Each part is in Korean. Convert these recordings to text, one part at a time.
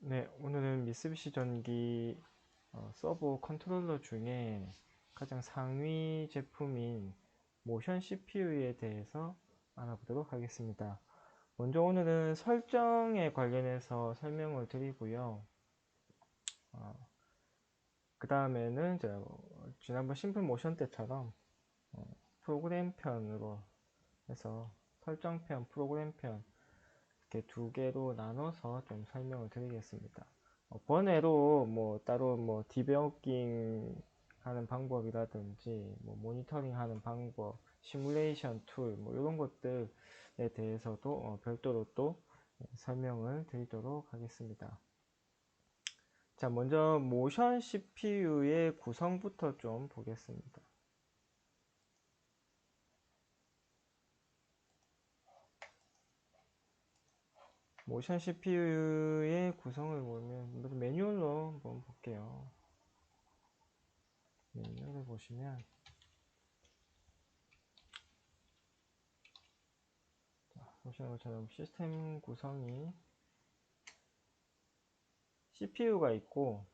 네, 오늘은 미쓰비시 전기 서버 컨트롤러 중에 가장 상위 제품인 모션 CPU에 대해서 알아보도록 하겠습니다. 먼저 오늘은 설정에 관련해서 설명을 드리고요. 그 다음에는 지난번 심플 모션 때처럼 프로그램 편으로 해서 설정 편, 프로그램 편 이렇게 두 개로 나눠서 좀 설명을 드리겠습니다. 번외로 뭐 따로 뭐 디버깅 하는 방법이라든지 뭐 모니터링 하는 방법, 시뮬레이션 툴 뭐 이런 것들에 대해서도 별도로 또 설명을 드리도록 하겠습니다. 자, 먼저 모션 CPU의 구성부터 좀 보겠습니다. 모션 CPU의 구성을 보면 매뉴얼로 한번 볼게요. 매뉴얼을 보시면 보시는 것처럼 시스템 구성이 CPU가 있고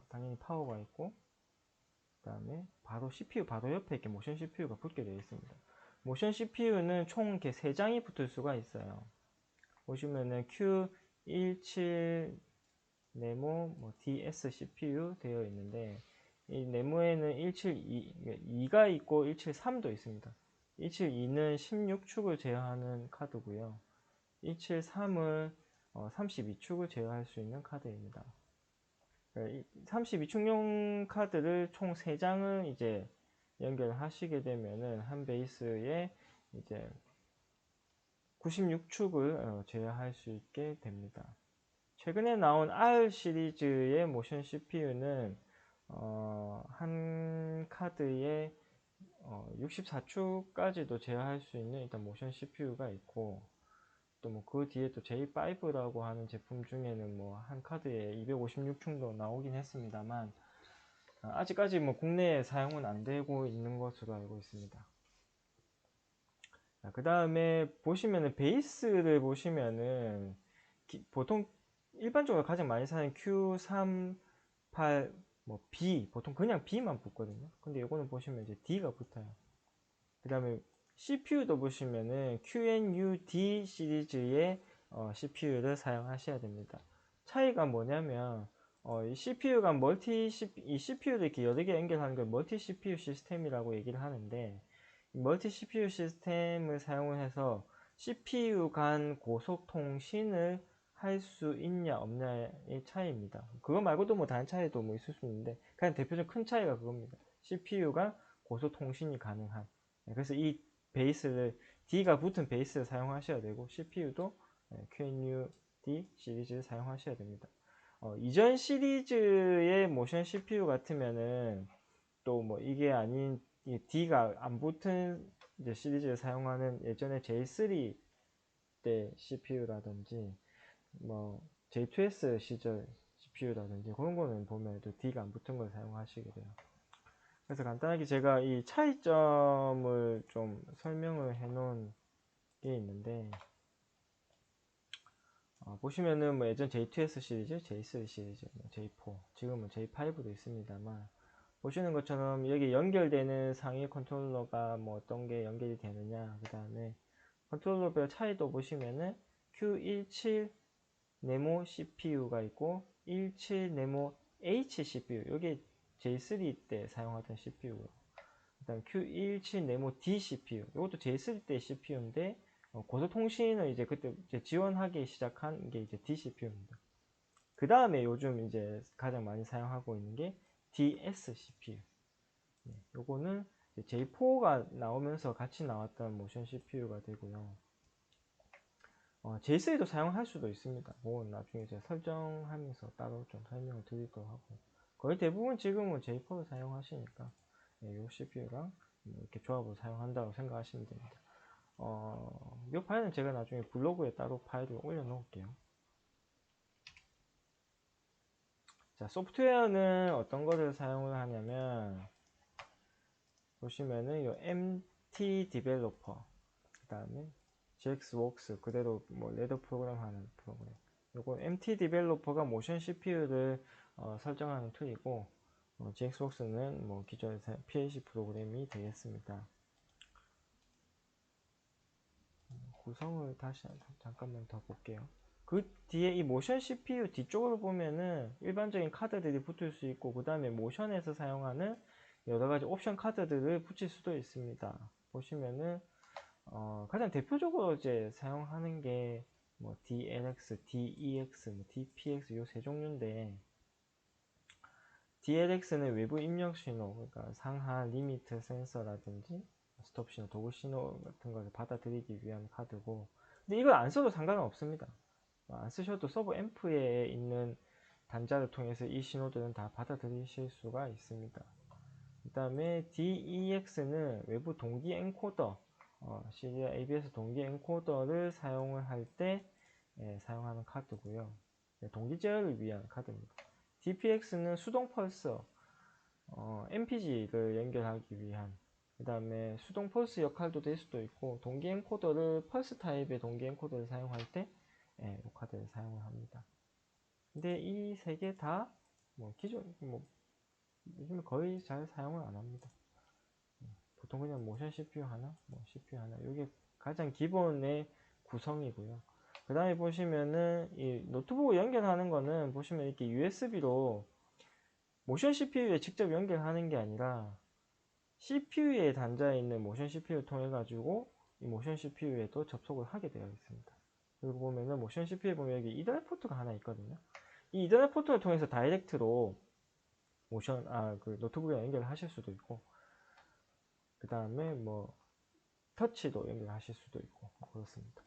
당연히 파워가 있고 그 다음에 바로 CPU 바로 옆에 이렇게 모션 CPU가 붙게 되어 있습니다. 모션 CPU는 총 이렇게 3장이 붙을 수가 있어요. 보시면은 Q17 네모 DS CPU 되어 있는데 이 네모에는 172가 있고 173도 있습니다. 172는 16축을 제어하는 카드고요. 173을 32축을 제어할 수 있는 카드입니다. 32축용 카드를 총 3장을 이제 연결하시게 되면은 한 베이스에 이제 96축을 제어할 수 있게 됩니다. 최근에 나온 R 시리즈의 모션 CPU는 한 카드에 64축까지도 제어할 수 있는 일단 모션 CPU가 있고 또 뭐 그 뒤에 또 J5라고 하는 제품 중에는 뭐 한 카드에 256충도 나오긴 했습니다만 아직까지 뭐 국내에 사용은 안 되고 있는 것으로 알고 있습니다. 그 다음에 보시면은 베이스를 보시면은 보통 일반적으로 가장 많이 사는 Q38 뭐 B 보통 그냥 B만 붙거든요. 근데 이거는 보시면 이제 D가 붙어요. 그 다음에 CPU도 보시면은 QNUD 시리즈의 CPU를 사용하셔야 됩니다. 차이가 뭐냐면 이 CPU가 이 CPU를 이렇게 여러 개 연결하는 걸 멀티 CPU 시스템이라고 얘기를 하는데 멀티 CPU 시스템을 사용을 해서 CPU 간 고속 통신을 할 수 있냐 없냐의 차이입니다. 그거 말고도 뭐 다른 차이도 뭐 있을 수 있는데 그냥 대표적인 큰 차이가 그겁니다. CPU가 고속 통신이 가능한. 그래서 이 베이스를 D가 붙은 베이스를 사용하셔야 되고 CPU도 QNUD 시리즈를 사용하셔야 됩니다. 이전 시리즈의 모션 CPU 같으면은 또 뭐 이게 아닌 D가 안 붙은 이제 시리즈를 사용하는 예전에 J3 때 CPU라든지 뭐 J2S 시절 CPU라든지 그런 거는 보면 또 D가 안 붙은 걸 사용하시게 돼요. 그래서 간단하게 제가 이 차이점을 좀 설명을 해 놓은 게 있는데 보시면은 뭐 예전 J2S 시리즈, J3 시리즈, 뭐 J4, 지금은 J5도 있습니다만 보시는 것처럼 여기 연결되는 상위 컨트롤러가 뭐 어떤 게 연결이 되느냐, 그 다음에 컨트롤러별 차이도 보시면은 Q17 네모 CPU가 있고 17 네모 H CPU, 이게 J3 때 사용하던 CPU고, 그 다음 Q17 네모 D CPU, 이것도 J3 때 CPU인데 고속통신을 이제 그때 이제 지원하기 시작한 게 이제 D CPU입니다. 그 다음에 요즘 이제 가장 많이 사용하고 있는 게 DS CPU. 요거는 J4가 나오면서 같이 나왔던 모션 CPU가 되고요. J3도 사용할 수도 있습니다. 뭐 나중에 제가 설정하면서 따로 좀 설명을 드리도록 하고, 거의 대부분 지금은 J4를 사용하시니까 이 CPU랑 이렇게 조합을 사용한다고 생각하시면 됩니다. 이 파일은 제가 나중에 블로그에 따로 파일을 올려놓을게요. 자, 소프트웨어는 어떤 거를 사용을 하냐면 보시면은 요 MT 디벨로퍼, 그 다음에 GXWorks 그대로 뭐 레더 프로그램 하는 프로그램, 요거 MT 디벨로퍼가 모션 CPU를 설정하는 툴이고, GX웍스는 뭐 기존의 PLC 프로그램이 되겠습니다. 구성을 다시 잠깐만 더 볼게요. 그 뒤에 이 모션 CPU 뒤쪽으로 보면은 일반적인 카드들이 붙을 수 있고, 그 다음에 모션에서 사용하는 여러가지 옵션 카드들을 붙일 수도 있습니다. 보시면은 가장 대표적으로 이제 사용하는 게 뭐 DLX, DEX, 뭐 DPX 요 세 종류인데, DLX는 외부 입력 신호, 그러니까 상하 리미트 센서라든지 스톱 신호, 도구 신호 같은 것을 받아들이기 위한 카드고, 근데 이걸 안 써도 상관은 없습니다. 안 쓰셔도 서버 앰프에 있는 단자를 통해서 이 신호들은 다 받아들이실 수가 있습니다. 그 다음에 DEX는 외부 동기 엔코더, 시리얼 ABS 동기 엔코더를 사용을 할 때 사용하는 카드고요. 동기 제어를 위한 카드입니다. DPX는 수동 펄서, MPG를 연결하기 위한, 그 다음에 수동 펄스 역할도 될 수도 있고, 동기 엔코더를 펄스 타입의 동기 엔코더를 사용할 때 이 카드를 사용을 합니다. 근데 이 세 개 다 기존 요즘 거의 잘 사용을 안 합니다. 보통 그냥 모션 CPU 하나, CPU 하나, 이게 가장 기본의 구성이고요. 그 다음에 보시면은 이 노트북을 연결하는 거는 보시면 이렇게 USB로 모션 CPU에 직접 연결하는 게 아니라 CPU에 단자에 있는 모션 CPU를 통해 가지고 이 모션 CPU에도 접속을 하게 되어 있습니다. 그리고 보면은 모션 CPU에 보면 여기 이더넷 포트가 하나 있거든요. 이 이더넷 포트를 통해서 다이렉트로 그 노트북에 연결하실 수도 있고, 그 다음에 뭐 터치도 연결하실 수도 있고 그렇습니다.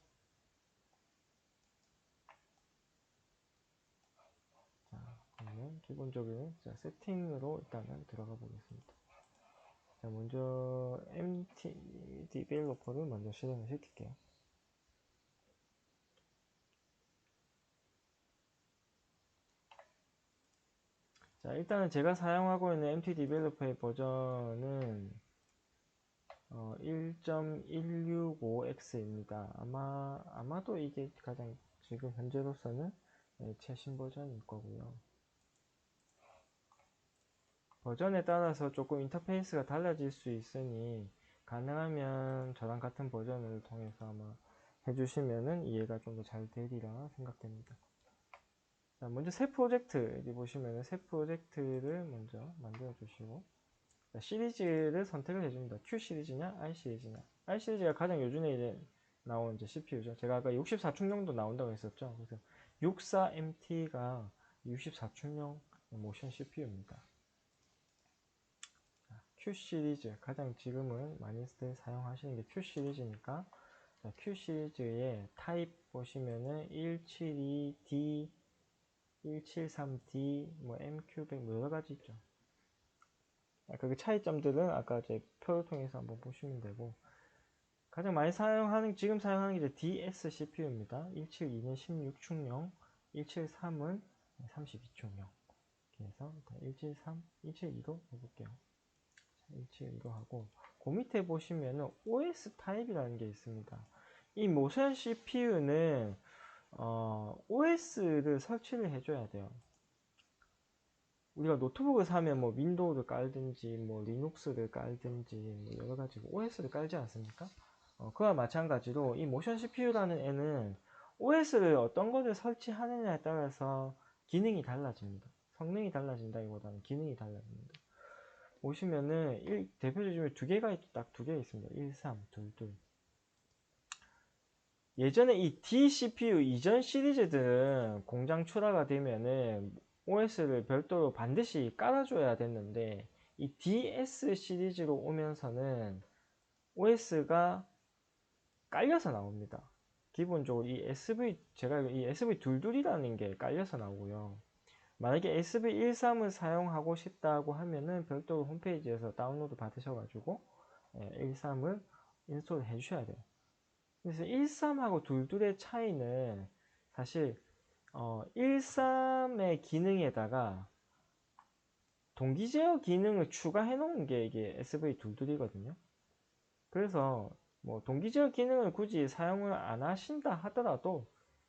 자, 그러면 기본적인 세팅으로 일단은 들어가 보겠습니다. 자, 먼저 MT 디벨로퍼를 먼저 실행을 시킬게요. 자, 일단은 제가 사용하고 있는 MT 디벨로퍼의 버전은 1.165X입니다. 아마도 이게 가장 지금 현재로서는 최신 버전일 거고요. 버전에 따라서 조금 인터페이스가 달라질 수 있으니 가능하면 저랑 같은 버전을 통해서 아마 해주시면은 이해가 좀 더 잘 되리라 생각됩니다. 자, 먼저 새 프로젝트, 여기 보시면은 새 프로젝트를 먼저 만들어 주시고, 자, 시리즈를 선택을 해줍니다. Q 시리즈냐, I 시리즈냐. I 시리즈가 가장 요즘에 이제 나온 이제 CPU죠. 제가 아까 64축용도 나온다고 했었죠. 그래서 64MT가 64축용 모션 CPU입니다. Q 시리즈, 가장 지금은 많이들 사용하시는 게 Q 시리즈니까, 자, Q 시리즈의 타입 보시면은 172D, 173D, 뭐 MQ100 뭐 여러 가지 있죠. 그 차이점들은 아까 제 표를 통해서 한번 보시면 되고, 가장 많이 지금 사용하는 게 이제 DS CPU입니다. 172는 16축용, 173은 32축용. 그래서 173, 172로 해볼게요. 172로 하고, 그 밑에 보시면은 OS 타입이라는 게 있습니다. 이 모션 CPU는 OS를 설치를 해줘야 돼요. 우리가 노트북을 사면 뭐 윈도우를 깔든지 뭐 리눅스를 깔든지 뭐 여러 가지 OS를 깔지 않습니까? 그와 마찬가지로 이 모션 CPU라는 애는 OS를 어떤 것을 설치하느냐에 따라서 기능이 달라집니다. 성능이 달라진다기보다는 기능이 달라집니다. 보시면은 대표적 중에 두 개가 딱 두 개 있습니다. 1, 3, 2, 2. 예전에 이 D CPU 이전 시리즈들은 공장 출하가 되면은 OS를 별도로 반드시 깔아줘야 됐는데, 이 DS 시리즈로 오면서는 OS가 깔려서 나옵니다. 기본적으로 제가 이 SV22이라는 게 깔려서 나오고요. 만약에 SV13을 사용하고 싶다고 하면은 별도로 홈페이지에서 다운로드 받으셔가지고 13을 인스톨 해주셔야 돼요. 그래서 13하고 22의 차이는 사실 13의 기능에다가 동기 제어 기능을 추가해 놓은 게 이게 SV22이거든요. 그래서 뭐 동기 제어 기능을 굳이 사용을 안 하신다 하더라도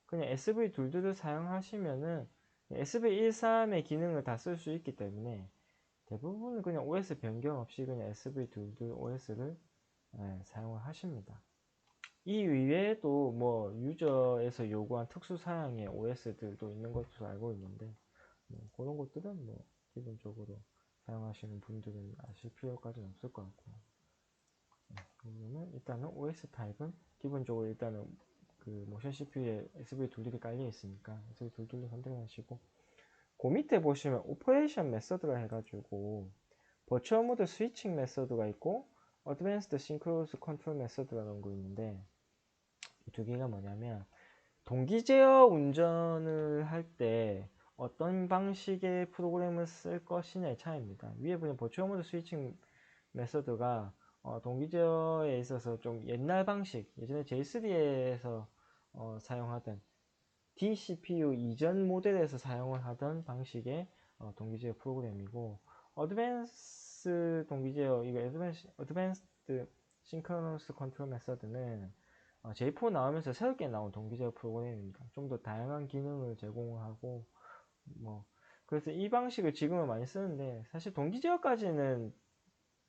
그냥 SV22를 사용하시면은 SV13의 기능을 다 쓸 수 있기 때문에 대부분은 그냥 OS 변경 없이 그냥 SV22 OS를 사용을 하십니다. 이 이외에도 뭐 유저에서 요구한 특수 사양의 OS들도 있는 것으로 알고 있는데 그런 것들은 뭐 기본적으로 사용하시는 분들은 아실 필요까지는 없을 것 같고요. 그러면은 일단은 OS 타입은 기본적으로 일단은 그 모션 CPU에 SV22이 깔려 있으니까 SV22를 선택하시고 그 밑에 보시면 오퍼레이션 메서드가 해가지고 버추얼 모드 스위칭 메서드가 있고 어드밴스드 싱크로스 컨트롤 메서드라는 거 있는데 이 두 개가 뭐냐면 동기 제어 운전을 할 때 어떤 방식의 프로그램을 쓸 것이냐의 차이입니다. 위에 보면 버추얼 모드 스위칭 메서드가 동기 제어에 있어서 좀 옛날 방식, 예전에 J3에서 사용하던 DCPU 이전 모델에서 사용을 하던 방식의 동기 제어 프로그램이고 어드밴스 동기 제어, 이거 어드밴스드 싱크로너스 컨트롤 메서드는 J4 나오면서 새롭게 나온 동기 제어 프로그램입니다. 좀 더 다양한 기능을 제공하고 뭐 그래서 이 방식을 지금은 많이 쓰는데 사실 동기 제어까지는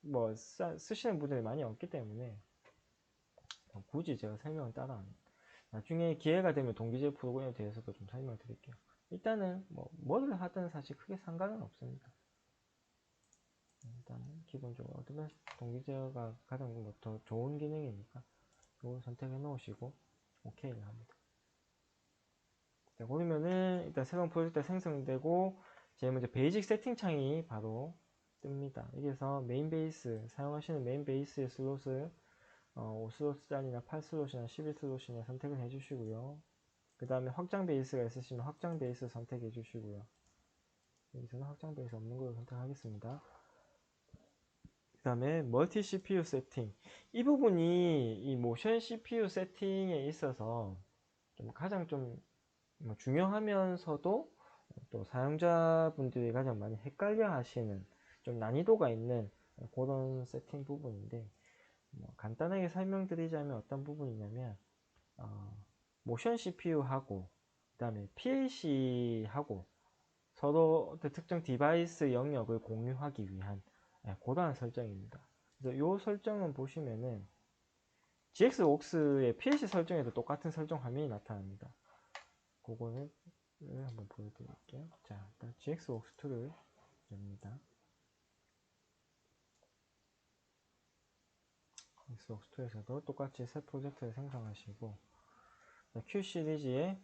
뭐 쓰시는 분들이 많이 없기 때문에 굳이 제가 설명을 따라 안 합니다. 나중에 기회가 되면 동기제 프로그램에 대해서도 좀 설명을 드릴게요. 일단은 뭐를 하든 사실 크게 상관은 없습니다. 일단은 기본적으로 어드밴스 동기제어가 가장 더 좋은 기능이니까 이걸 선택해 놓으시고 오케이를 합니다. 자, 보면은 일단 새로운 프로젝트가 생성되고 제일 먼저 베이직 세팅 창이 바로 뜹니다. 여기서 메인 베이스 사용하시는 메인 베이스의 슬롯을 5슬롯짜리나 8슬롯이나 12슬롯이나 선택을 해주시고요. 그 다음에 확장 베이스가 있으시면 확장 베이스 선택해 주시고요. 여기서는 확장 베이스 없는 걸로 선택하겠습니다. 그 다음에 멀티 CPU 세팅. 이 부분이 이 모션 CPU 세팅에 있어서 가장 좀 중요하면서도 또 사용자분들이 가장 많이 헷갈려 하시는 좀 난이도가 있는 그런 세팅 부분인데 간단하게 설명드리자면 어떤 부분이냐면 모션 CPU하고 그 다음에 PLC하고 서로 특정 디바이스 영역을 공유하기 위한 그러한 설정입니다. 그래서 이 설정은 보시면은 GX웍스의 PLC 설정에도 똑같은 설정 화면이 나타납니다. 그거는 한번 보여드릴게요. 자, 일단 GX웍스2를 엽니다. GX웍스2에서도 똑같이 새 프로젝트를 생성하시고 Q 시리즈의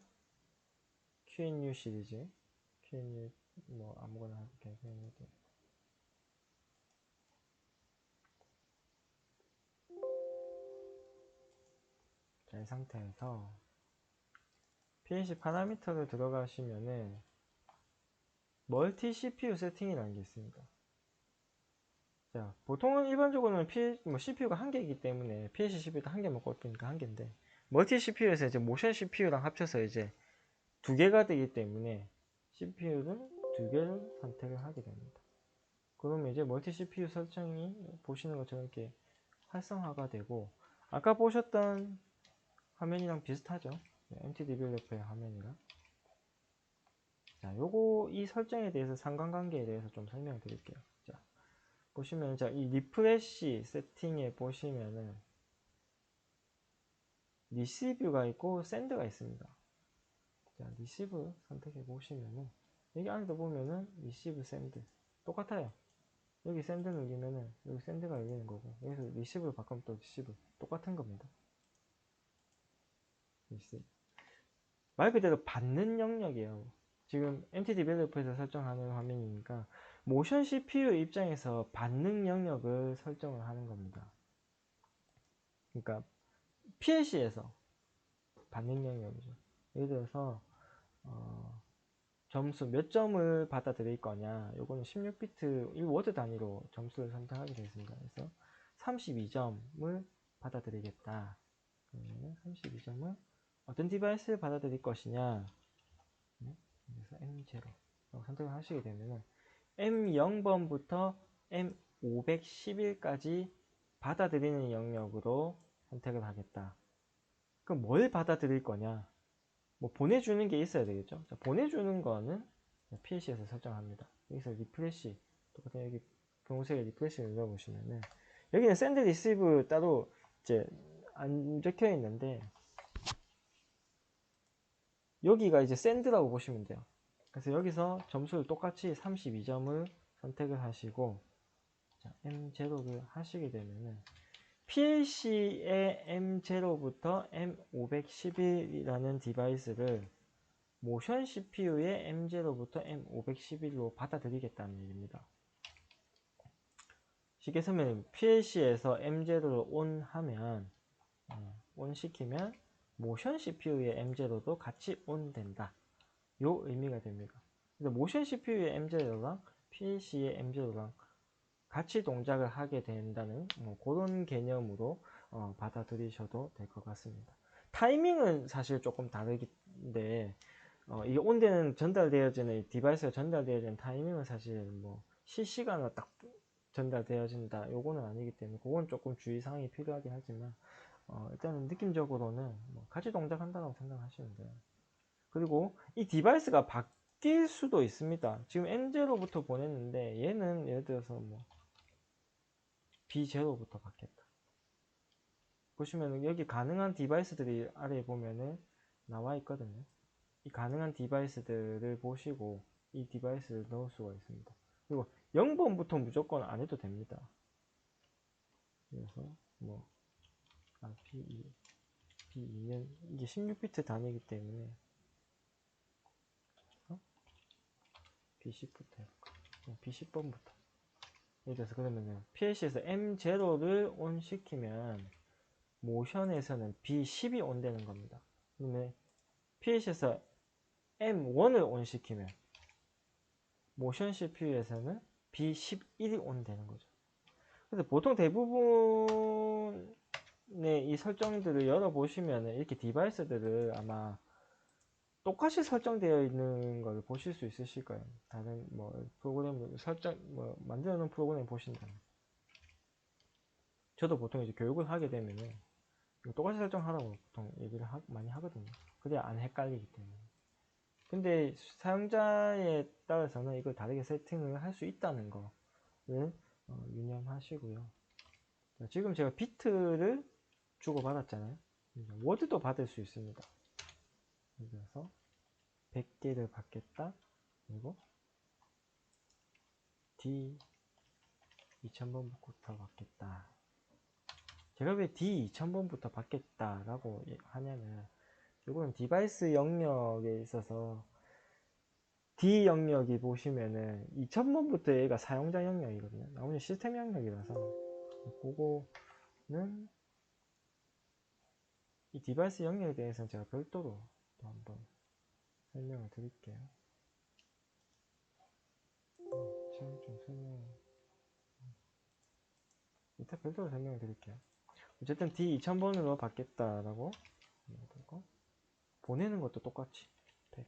QNU 시리즈, QNU 뭐 아무거나 할게요. 자, 이 상태에서 PLC 파라미터를 들어가시면은 멀티 CPU 세팅이라는 게 있습니다. 자, 보통은 일반적으로는 CPU가 한 개이기 때문에 PLC CPU도 한 개만 꼽히니까 한 개인데 멀티 CPU에서 이제 모션 CPU랑 합쳐서 이제 두 개가 되기 때문에 CPU를 두 개를 선택을 하게 됩니다. 그러면 이제 멀티 CPU 설정이 보시는 것처럼 이렇게 활성화가 되고 아까 보셨던 화면이랑 비슷하죠? MT 디벨로퍼의 화면이랑. 자, 요거 이 설정에 대해서 상관관계에 대해서 좀 설명드릴게요. 자, 보시면 자, 이 리프레시 세팅에 보시면은 리시브가 있고 샌드가 있습니다. 자, 리시브 선택해 보시면은 여기 안에도 보면은 리시브 샌드 똑같아요. 여기 샌드 누르면은 여기 샌드가 열리는 거고 여기서 리시브를 바꾸면 또 리시브 똑같은 겁니다. 리시브. 말 그대로 받는 영역이에요. 지금 MT 디벨로퍼에서 설정하는 화면이니까 모션 CPU 입장에서 받는 영역을 설정을 하는 겁니다. 그러니까 PLC에서 받는 영역이죠. 예를 들어서 점수 몇 점을 받아들일 거냐, 요거는 16비트 이 워드 단위로 점수를 선택하게 되어 있습니다. 그래서 32점을 받아들이겠다. 그러면 32점을 어떤 디바이스를 받아들일 것이냐, 그래서 M0 선택을 하시게 되면 M0번부터 M511까지 받아들이는 영역으로 선택을 하겠다. 그럼 뭘 받아들일 거냐? 뭐 보내주는 게 있어야 되겠죠. 자, 보내주는 거는 PLC에서 설정합니다. 여기서 리프레시, 똑같은 여기 분홍색의 리프레시를 눌러보시면은 여기는 샌드 리시브 따로 이제 안 적혀 있는데 여기가 이제 샌드라고 보시면 돼요. 그래서 여기서 점수를 똑같이 32점을 선택을 하시고 자, M0를 하시게 되면은 PLC의 M0부터 M511이라는 디바이스를 모션 CPU의 M0부터 M511로 받아들이겠다는 얘기입니다. 쉽게 설명하면 PLC에서 M0를 ON 하면 ON 시키면 모션 CPU의 M0도 같이 ON 된다. 요 의미가 됩니다. 근데 모션 CPU의 M0랑 PLC의 M0랑 같이 동작을 하게 된다는 그런 개념으로 받아들이셔도 될 것 같습니다. 타이밍은 사실 조금 다르긴데 이게 온되는 전달되어지는 디바이스가 전달되어지는 타이밍은 사실 뭐 실시간으로 딱 전달되어진다 요거는 아니기 때문에 그건 조금 주의사항이 필요하긴 하지만 일단은 느낌적으로는 뭐 같이 동작한다고 생각하시면 돼요. 그리고 이 디바이스가 바뀔 수도 있습니다. 지금 M0부터 보냈는데 얘는 예를 들어서 뭐 B0부터 바뀌었다. 보시면 여기 가능한 디바이스들이 아래에 보면은 나와 있거든요. 이 가능한 디바이스들을 보시고 이 디바이스를 넣을 수가 있습니다. 그리고 0번부터 무조건 안 해도 됩니다. 그래서 뭐 B2는 이게 16비트 단위이기 때문에 B10부터 해볼까? B10번부터 예를 들어서 그러면은 PLC에서 M0를 온 시키면 모션에서는 B10이 온 되는 겁니다. 그러면 PLC에서 M1을 온 시키면 모션 CPU에서는 B11이 온 되는 거죠. 그래서 보통 대부분의 이 설정들을 열어보시면 이렇게 디바이스들을 아마 똑같이 설정되어 있는 걸 보실 수 있으실 거예요. 다른 뭐 프로그램 설정 뭐 만들어 놓은 프로그램 보신다면 저도 보통 이제 교육을 하게 되면은 똑같이 설정하라고 보통 얘기를 많이 하거든요. 그래야 안 헷갈리기 때문에. 근데 사용자에 따라서는 이걸 다르게 세팅을 할 수 있다는 거를 유념하시고요. 자, 지금 제가 비트를 주고받았잖아요. 워드도 받을 수 있습니다. 그래서 100개를 받겠다. 그리고 D 2000번부터 받겠다. 제가 왜 D 2000번부터 받겠다라고 하냐면 이거는 디바이스 영역에 있어서 D 영역이 보시면은 2000번부터 얘가 사용자 영역이거든요. 나머지 시스템 영역이라서 그거는 이 디바이스 영역에 대해서는 제가 별도로 또 한번 설명을 드릴게요. 지금 좀 이따 별도로 설명을 드릴게요. 어쨌든 D 2000번으로 받겠다라고 보내는 것도 똑같이 100.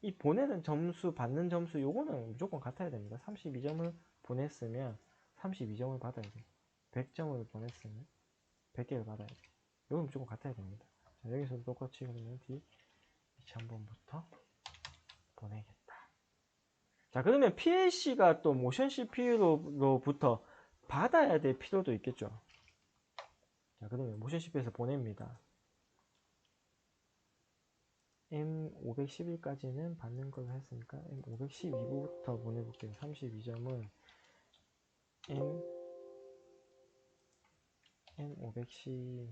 이 보내는 점수 받는 점수 요거는 무조건 같아야 됩니다. 32점을 보냈으면 32점을 받아야 돼요. 100점을 보냈으면 100개를 받아야 돼요. 이건 무조건 같아야 됩니다. 자, 여기서도 똑같이 그러면 D 2000번부터 보내겠다. 자, 그러면 PLC가 또 모션 CPU로부터 받아야 될 필요도 있겠죠. 자, 그러면 모션 CPU에서 보냅니다. M511까지는 받는 걸로 했으니까 M512부터 보내볼게요. 32점을 M512를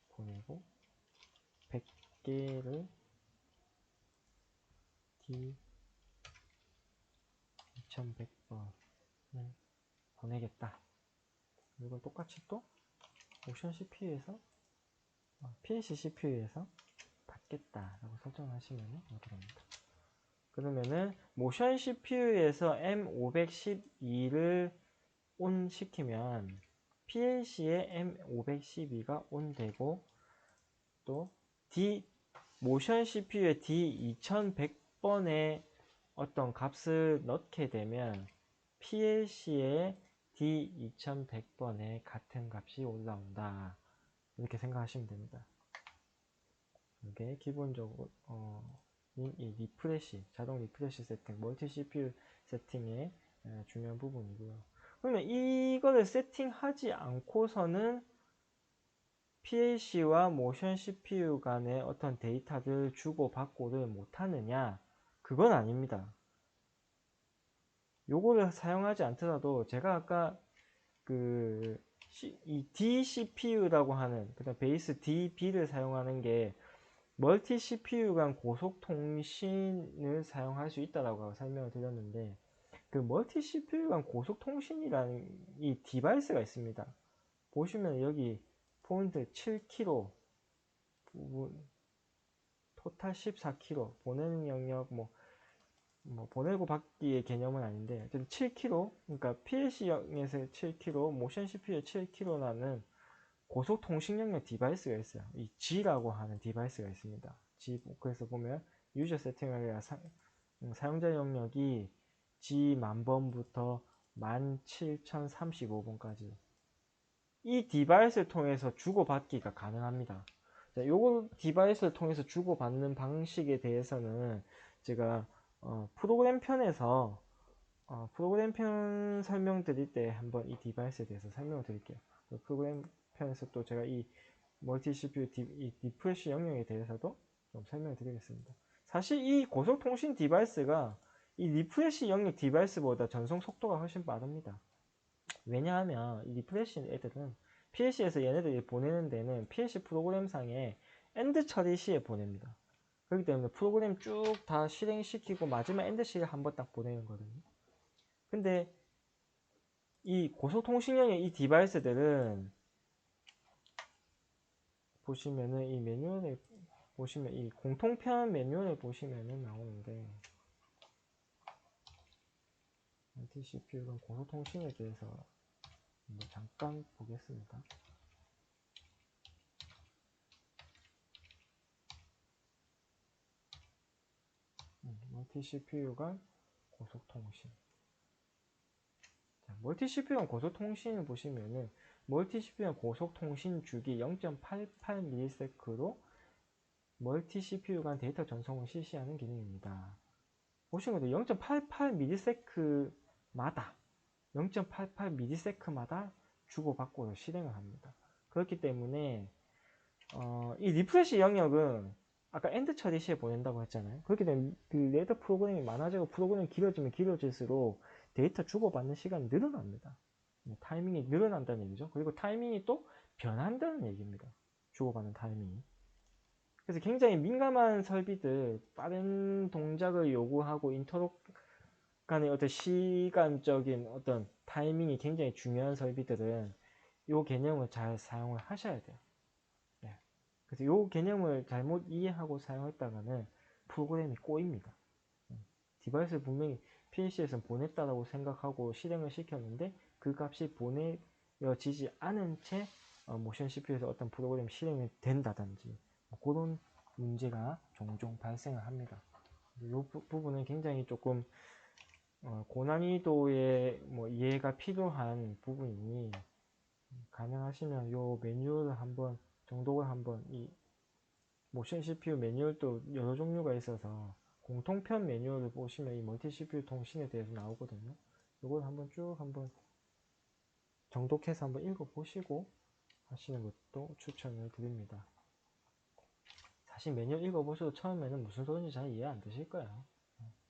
보내고 100개를 D 2100번을 보내겠다. 이걸 똑같이 또 모션 CPU에서 PLC CPU에서 받겠다라고 설정하시면 이렇게 됩니다. 그러면은 모션 CPU에서 M512를 온 시키면 PLC의 M512가 온 되고 또 모션 CPU의 D2100번의 어떤 값을 넣게 되면 PLC의 D2100번의 같은 값이 올라온다. 이렇게 생각하시면 됩니다. 이게 기본적으로 이 리프레시, 자동 리프레시 세팅, 멀티 CPU 세팅의 중요한 부분이고요. 그러면 이거를 세팅하지 않고서는 PLC와 모션 CPU 간의 어떤 데이터를 주고받고를 못하느냐? 그건 아닙니다. 요거를 사용하지 않더라도 제가 아까 이 DCPU라고 하는 그다음 베이스 DB를 사용하는 게 멀티 CPU 간 고속 통신을 사용할 수 있다라고 설명을 드렸는데 그 멀티 CPU 간 고속 통신이라는 이 디바이스가 있습니다. 보시면 여기 포인트 7km 부분 토탈 14km 보내는 영역 뭐 보내고 받기의 개념은 아닌데 어쨌든 7km 그러니까 PLC에서 7km 모션 CPU에 7km라는 고속 통신 영역 디바이스가 있어요. 이 G라고 하는 디바이스가 있습니다. G 그래서 보면 유저 세팅을 사용자 영역이 G 만번부터 17035번까지 이 디바이스를 통해서 주고받기가 가능합니다. 자, 요거 디바이스를 통해서 주고받는 방식에 대해서는 제가 프로그램 편에서 프로그램 편 설명드릴 때 한번 이 디바이스에 대해서 설명을 드릴게요. 프로그램 편에서 또 제가 이 멀티 CPU 이 리프레시 영역에 대해서도 좀 설명을 드리겠습니다. 사실 이 고속통신 디바이스가 이 리프레시 영역 디바이스보다 전송 속도가 훨씬 빠릅니다. 왜냐하면 이 리프레시 애들은 PLC에서 얘네들이 보내는 데는 PLC 프로그램상에 엔드 처리 시에 보냅니다. 그렇기 때문에 프로그램 쭉 다 실행시키고 마지막 엔드 시에 한번 딱 보내는 거거든요. 근데 이 고속통신형의 이 디바이스들은 보시면은 이 매뉴얼에 보시면 이 공통편 매뉴얼에 보시면은 나오는데 TCP는 고속통신에 대해서 잠깐 보겠습니다. 멀티 CPU가 고속통신. 멀티 CPU 고속통신을 보시면은 멀티 CPU 고속통신 주기 0.88ms로 멀티 CPU 간 데이터 전송을 실시하는 기능입니다. 보시는 것도 0.88ms마다 0.88ms마다 주고받고 실행을 합니다. 그렇기 때문에 이 리프레시 영역은 아까 엔드 처리 시에 보낸다고 했잖아요. 그렇게 되면 그 레더 프로그램이 많아지고 프로그램이 길어지면 길어질수록 데이터 주고받는 시간이 늘어납니다. 타이밍이 늘어난다는 얘기죠. 그리고 타이밍이 또 변한다는 얘기입니다. 주고받는 타이밍이. 그래서 굉장히 민감한 설비들, 빠른 동작을 요구하고 인터롭 간의 어떤 시간적인 어떤 타이밍이 굉장히 중요한 설비들은 이 개념을 잘 사용을 하셔야 돼요. 그래서 이 개념을 잘못 이해하고 사용했다가는 프로그램이 꼬입니다. 디바이스를 분명히 PLC에서 보냈다라고 생각하고 실행을 시켰는데 그 값이 보내지지 않은 채 모션 CPU에서 어떤 프로그램이 실행이 된다든지 그런 문제가 종종 발생을 합니다. 이 부분은 굉장히 조금 고난이도의 이해가 필요한 부분이니 가능하시면 이 매뉴얼을 한번 정독을 한번 이 모션 CPU 매뉴얼도 여러 종류가 있어서 공통편 매뉴얼을 보시면 이 멀티 CPU 통신에 대해서 나오거든요. 이걸 한번 쭉 한번 정독해서 한번 읽어보시고 하시는 것도 추천을 드립니다. 사실 매뉴얼 읽어보셔도 처음에는 무슨 소리인지 잘 이해 안 되실 거예요.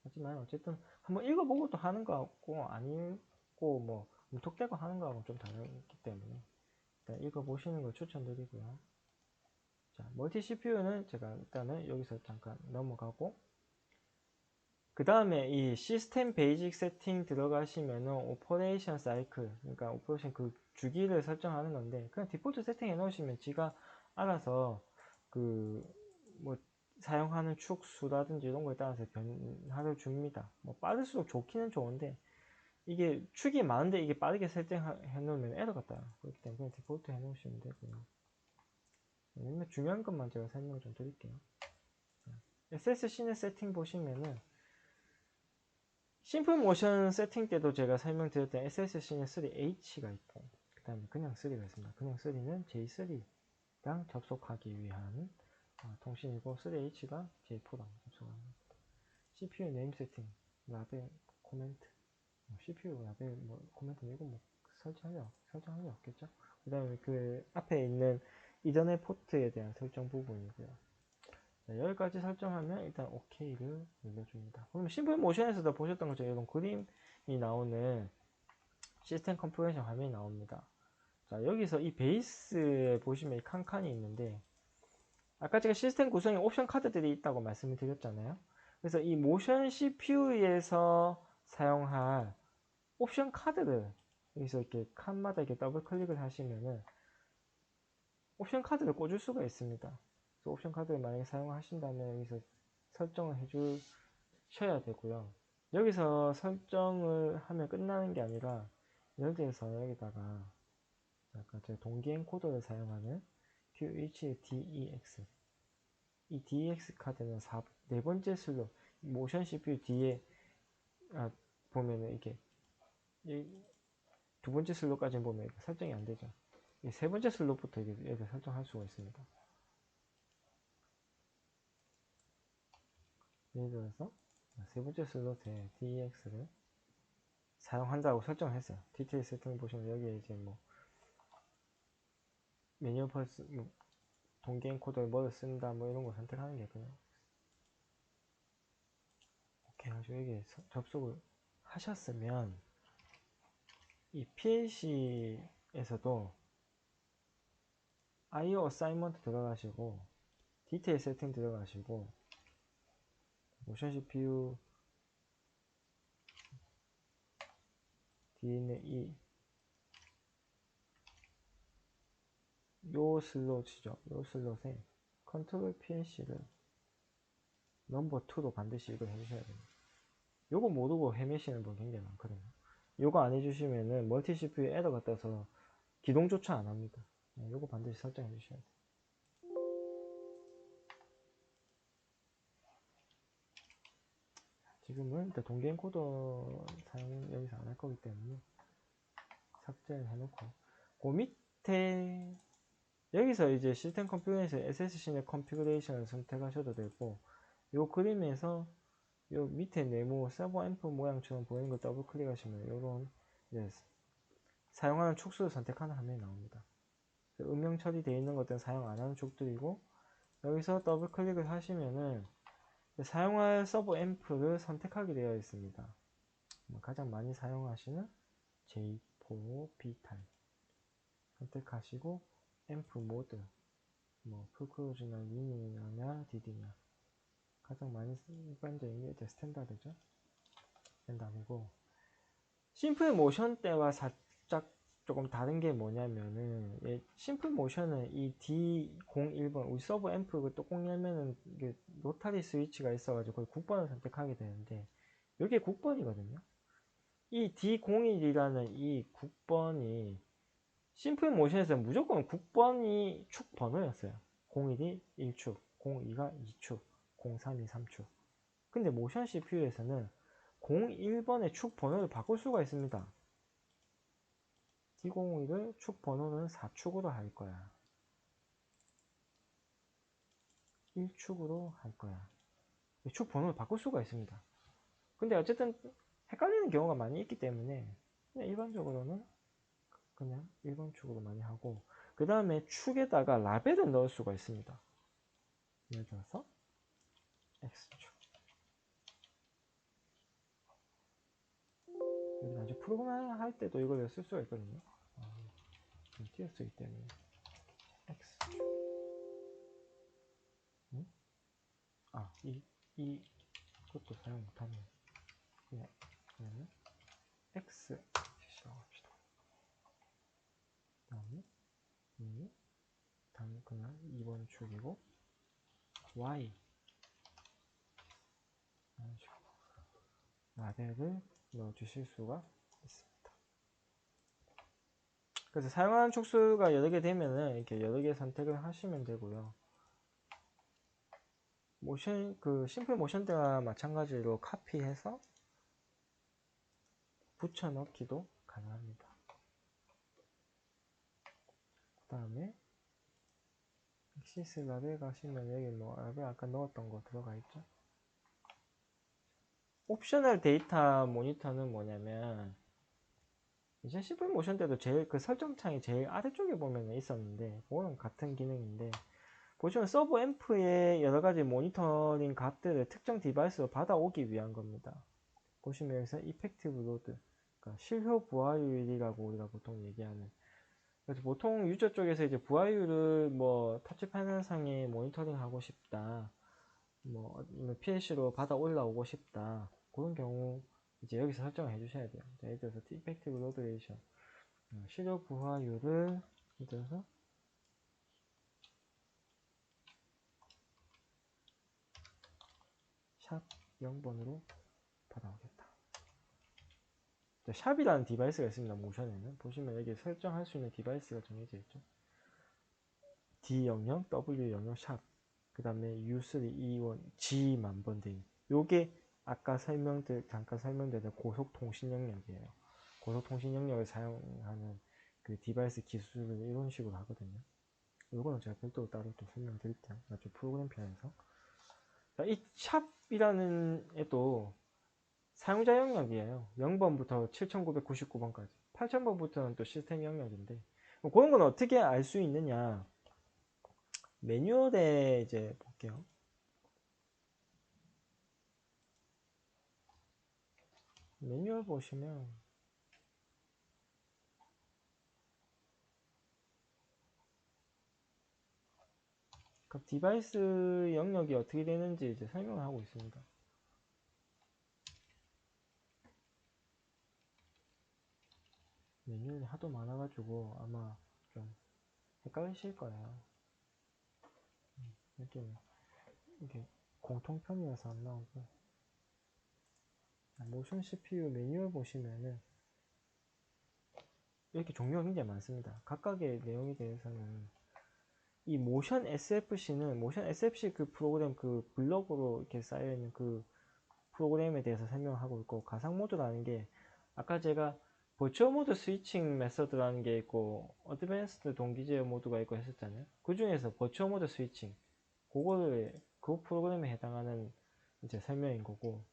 하지만 어쨌든 한번 읽어보고 또 하는 거하고 안 읽고 뭐 무턱대고 하는 거하고는 좀 다르기 때문에 일단 읽어보시는 걸 추천드리고요. 자, 멀티 CPU는 제가 일단은 여기서 잠깐 넘어가고 그 다음에 이 시스템 베이직 세팅 들어가시면은 오퍼레이션 사이클 그러니까 오퍼레이션 그 주기를 설정하는 건데 그냥 디폴트 세팅 해 놓으시면 지가 알아서 그 뭐 사용하는 축 수라든지 이런 거에 따라서 변화를 줍니다. 뭐 빠를수록 좋기는 좋은데 이게 축이 많은데 이게 빠르게 설정해 놓으면 에러가 떠요. 그렇기 때문에 그냥 디폴트 해 놓으시면 되고요. 중요한 것만 제가 설명을 좀 드릴게요. SSC는 세팅 보시면은 심플 모션 세팅 때도 제가 설명드렸던 SSC는 3H가 있고 그 다음에 그냥 3가 있습니다. 그냥 3는 J3랑 접속하기 위한 통신이고 3H가 J4랑 접속합니다. CPU 네임 세팅, 라벨 코멘트, CPU 라벨 코멘트 이거 설정할 게 없겠죠. 그 다음에 그 앞에 있는 이전의 포트에 대한 설정 부분이고요. 자, 여기까지 설정하면 일단 OK를 눌러줍니다. 그럼 심플 모션에서도 보셨던 것처럼 이런 그림이 나오는 시스템 컨피그레이션 화면이 나옵니다. 자, 여기서 이 베이스에 보시면 이 칸칸이 있는데, 아까 제가 시스템 구성에 옵션 카드들이 있다고 말씀을 드렸잖아요. 그래서 이 모션 CPU에서 사용할 옵션 카드를 여기서 이렇게 칸마다 이렇게 더블 클릭을 하시면은 옵션 카드를 꽂을 수가 있습니다. 그래서 옵션 카드를 만약에 사용하신다면 여기서 설정을 해주셔야 되고요. 여기서 설정을 하면 끝나는 게 아니라 여기에서 여기다가 아까 제가 동기 엔코더를 사용하는 QHDEX 이 DEX 카드는 네 번째 슬롯 모션 CPU 뒤에 보면은 이렇게 두 번째 슬롯까지 보면 설정이 안 되죠. 세 번째 슬롯부터 이렇게 설정할 수가 있습니다. 예를 들어서 세 번째 슬롯에 DEX를 사용한다고 설정을 했어요. 디테일 세팅 보시면 여기에 이제 매뉴얼 펄스 동기 엔코더를 뭐를 쓴다 이런 거 선택하는 게 그냥 오케이 해가지고 여기에 접속을 하셨으면 이 PLC에서도 IO 어사이먼트 들어가시고 디테일 세팅 들어가시고 모션 CPU 뒤에 있는 요 슬롯이죠. 요 슬롯에 컨트롤 PLC를 넘버 2로 반드시 이걸 해주셔야 됩니다. 요거 모르고 헤매시는 분 굉장히 많거든요. 요거 안 해주시면은 멀티 CPU 에러가 떠서 기동조차 안 합니다. 요거 반드시 설정해 주셔야 돼요. 지금은 일단 동기 엔코더 사용 여기서 안 할 거기 때문에 삭제를 해놓고 그 밑에 여기서 이제 시스템 컴퓨터에서 SSC의 컨피그레이션을 선택하셔도 되고 요 그림에서 요 밑에 네모 서버 앰프 모양처럼 보이는 걸 더블 클릭하시면 요런 이제 사용하는 축수를 선택하는 화면이 나옵니다. 음영 처리되어 있는 것들은 사용 안 하는 축들이고 여기서 더블 클릭을 하시면은 사용할 서버 앰프를 선택하게 되어 있습니다. 가장 많이 사용하시는 J4 B타입 선택하시고 앰프 모드 풀크루즈나 미니나 DD냐 가장 많이 일반적인 게 스탠다드죠. 스탠다드고 심플 모션 때와 살짝 조금 다른 게 뭐냐면은 심플 모션은 이 D01번 우리 서버 앰프 뚜껑 열면은 이게 로타리 스위치가 있어가지고 9번을 선택하게 되는데 이게 9번이거든요. 이 D01이라는 이 9번이 심플 모션에서 무조건 9번이 축 번호였어요. 01이 1축, 02가 2축, 03이 3축. 근데 모션 CPU에서는 01번의 축 번호를 바꿀 수가 있습니다. D01을 축 번호는 4축으로 할 거야. 1축으로 할 거야. 축 번호를 바꿀 수가 있습니다. 근데 어쨌든 헷갈리는 경우가 많이 있기 때문에 그냥 일반적으로는 그냥 1번 축으로 많이 하고 그 다음에 축에다가 라벨을 넣을 수가 있습니다. 예를 들어서 X축 여기 나중에 프로그램 할 때도 이걸 쓸 수가 있거든요. 좀 띄어쓰기 때문에 X축 응? 이것도 사용 못하네. 그러면 X 시라고 합시다. 그 다음에 그냥 2번 축이고 Y 이런 식으로 라벨을 넣어주실 수가 있습니다. 그래서 사용하는 축수가 여러 개 되면은 이렇게 여러 개 선택을 하시면 되고요. 모션 심플 모션 때와 마찬가지로 카피해서 붙여 넣기도 가능합니다. 그 다음에 엑시스 라벨 가시면 여기 뭐 라벨 아까 넣었던 거 들어가 있죠. 옵셔널 데이터 모니터는 뭐냐면 이제 심플 모션 때도 제일 그 설정창이 제일 아래쪽에 보면 있었는데 그거는 같은 기능인데 보시면 서버 앰프의 여러 가지 모니터링 값들을 특정 디바이스로 받아오기 위한 겁니다. 보시면 여기서 이펙티브 로드, 그러니까 실효 부하율이라고 우리가 보통 얘기하는. 그래서 보통 유저 쪽에서 이제 부하율을 뭐 터치 패널 상에 모니터링 하고 싶다, 뭐 PLC로 받아 올라오고 싶다, 그런 경우 이제 여기서 설정을 해주셔야 돼요. 예를 들어서 이펙티브 로드 레이션, 실효 부하율을 예를 들어서 샵 0번으로 받아오겠다. 샵이라는 디바이스가 있습니다. 모션에는 보시면 여기 설정할 수 있는 디바이스가 정해져 있죠. D00, W00 샵, 그 다음에 U3, E1, G만 번딩. 요게 아까 잠깐 설명드린 고속통신 영역이에요. 고속통신 영역을 사용하는 그 디바이스 기술을 이런 식으로 하거든요. 요거는 제가 별도로 따로 또 설명드릴게요. 나중에 프로그램 편에서. 이 샵이라는 애도 사용자 영역이에요. 0번부터 7999번까지. 8000번부터는 또 시스템 영역인데, 그런 건 어떻게 알 수 있느냐. 매뉴얼에 이제 볼게요. 매뉴얼 보시면, 각 디바이스 영역이 어떻게 되는지 이제 설명을 하고 있습니다. 매뉴얼이 하도 많아가지고 아마 좀 헷갈리실 거예요. 이게 공통편이어서 안 나오고. 모션 CPU 매뉴얼 보시면은 이렇게 종류가 굉장히 많습니다. 각각의 내용에 대해서는 이 모션 SFC는 모션 SFC 그 프로그램 그 블럭으로 이렇게 쌓여있는 그 프로그램에 대해서 설명하고 있고, 가상 모드라는 게 아까 제가 버추어 모드 스위칭 메서드라는 게 있고 어드밴스드 동기 제어 모드가 있고 했었잖아요. 그 중에서 버추어 모드 스위칭, 그거를 그 프로그램에 해당하는 이제 설명인 거고,